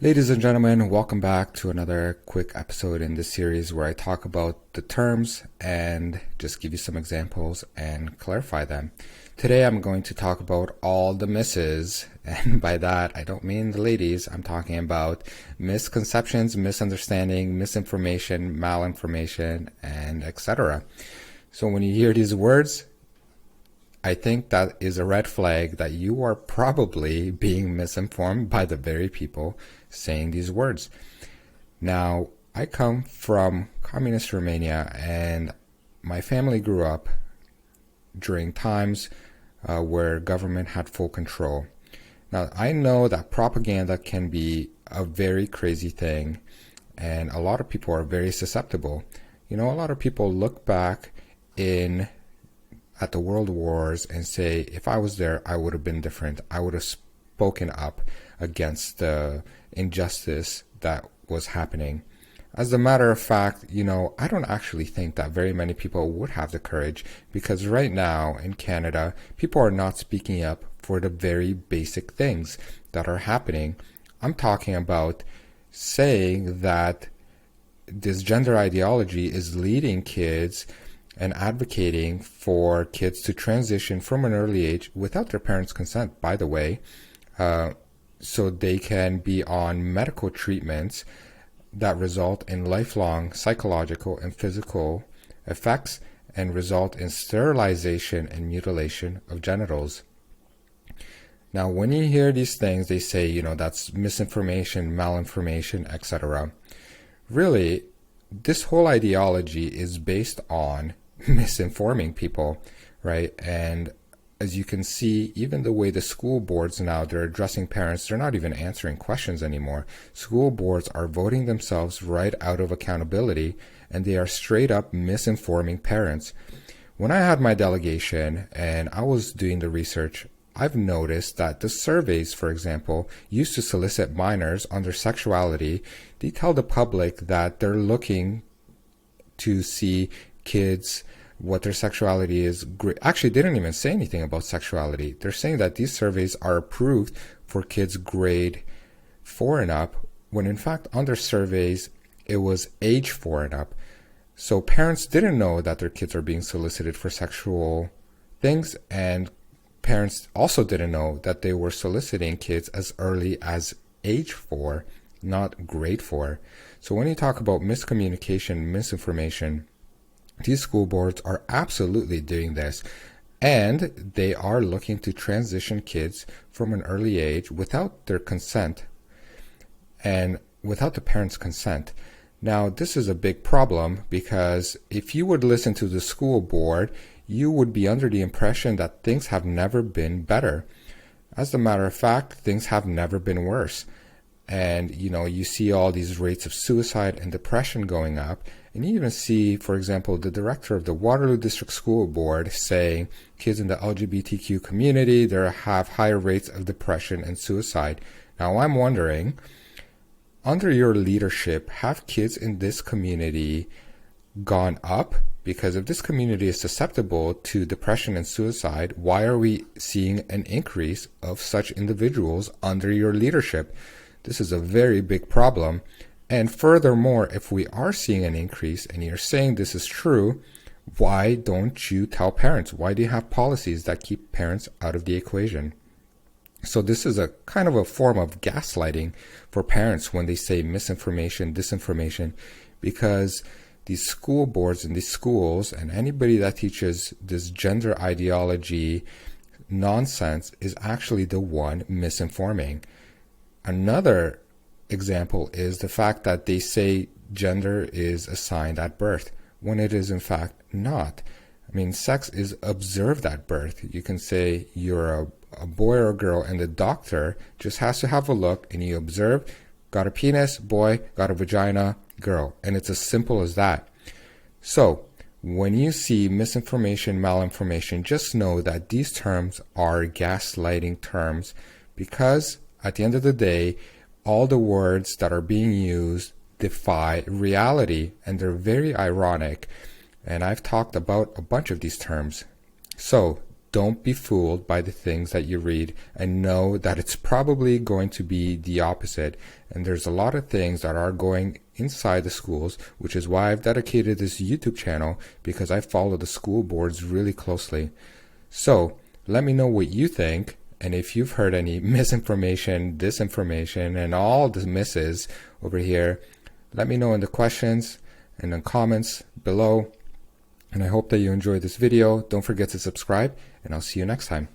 Ladies and gentlemen, welcome back to another quick episode in this series where I talk about the terms and just give you some examples and clarify them. Today I'm going to talk about all the misses, and by that I don't mean the ladies, I'm talking about misconceptions, misunderstanding, misinformation, malinformation, and etc. So when you hear these words, I think that is a red flag that you are probably being misinformed by the very people saying these words. Now, I come from communist Romania, and my family grew up during times where government had full control. Now, I know that propaganda can be a very crazy thing, and a lot of people are very susceptible. A lot of people look back at the world wars and say, if I was there, I would have been different. I would have spoken up against the injustice that was happening. As a matter of fact, I don't actually think that very many people would have the courage, because right now in Canada, people are not speaking up for the very basic things that are happening. I'm talking about saying that this gender ideology is leading kids and advocating for kids to transition from an early age without their parents' consent, by the way, so they can be on medical treatments that result in lifelong psychological and physical effects and result in sterilization and mutilation of genitals. Now, when you hear these things, they say, that's misinformation, malinformation, etc. Really, this whole ideology is based on misinforming people, right? And as you can see, even the way the school boards now, they're addressing parents, they're not even answering questions anymore. School boards are voting themselves right out of accountability, and they are straight up misinforming parents. When I had my delegation and I was doing the research, I've noticed that the surveys, for example, used to solicit minors on their sexuality. They tell the public that they're looking to see kids what their sexuality is. Actually, they didn't even say anything about sexuality. They're saying that these surveys are approved for kids grade 4 and up, when in fact on their surveys it was age 4 and up. So parents didn't know that their kids are being solicited for sexual things, and parents also didn't know that they were soliciting kids as early as age 4, not grade 4. So when you talk about miscommunication, misinformation, these school boards are absolutely doing this, and they are looking to transition kids from an early age without their consent and without the parents' consent. Now, this is a big problem, because if you would listen to the school board, you would be under the impression that things have never been better. As a matter of fact, things have never been worse. And, you see all these rates of suicide and depression going up. And you even see, for example, the director of the Waterloo District School Board saying kids in the LGBTQ community, they have higher rates of depression and suicide. Now, I'm wondering, under your leadership, have kids in this community gone up? Because if this community is susceptible to depression and suicide, why are we seeing an increase of such individuals under your leadership? This is a very big problem. And furthermore, if we are seeing an increase and you're saying this is true, why don't you tell parents? Why do you have policies that keep parents out of the equation? So this is a kind of a form of gaslighting for parents when they say misinformation, disinformation, because these school boards in these schools and anybody that teaches this gender ideology nonsense is actually the one misinforming. Another example is the fact that they say gender is assigned at birth, when it is in fact not. I mean, sex is observed at birth. You can say you're a boy or a girl, and the doctor just has to have a look, and you observe, got a penis, boy, got a vagina, girl. And it's as simple as that. So when you see misinformation, malinformation, just know that these terms are gaslighting terms, because at the end of the day, all the words that are being used defy reality, and they're very ironic. And I've talked about a bunch of these terms. So don't be fooled by the things that you read, and know that it's probably going to be the opposite. And there's a lot of things that are going inside the schools, which is why I've dedicated this YouTube channel, because I follow the school boards really closely. So let me know what you think, and if you've heard any misinformation, disinformation, and all the misses over here, let me know in the questions and in the comments below. And I hope that you enjoyed this video. Don't forget to subscribe, and I'll see you next time.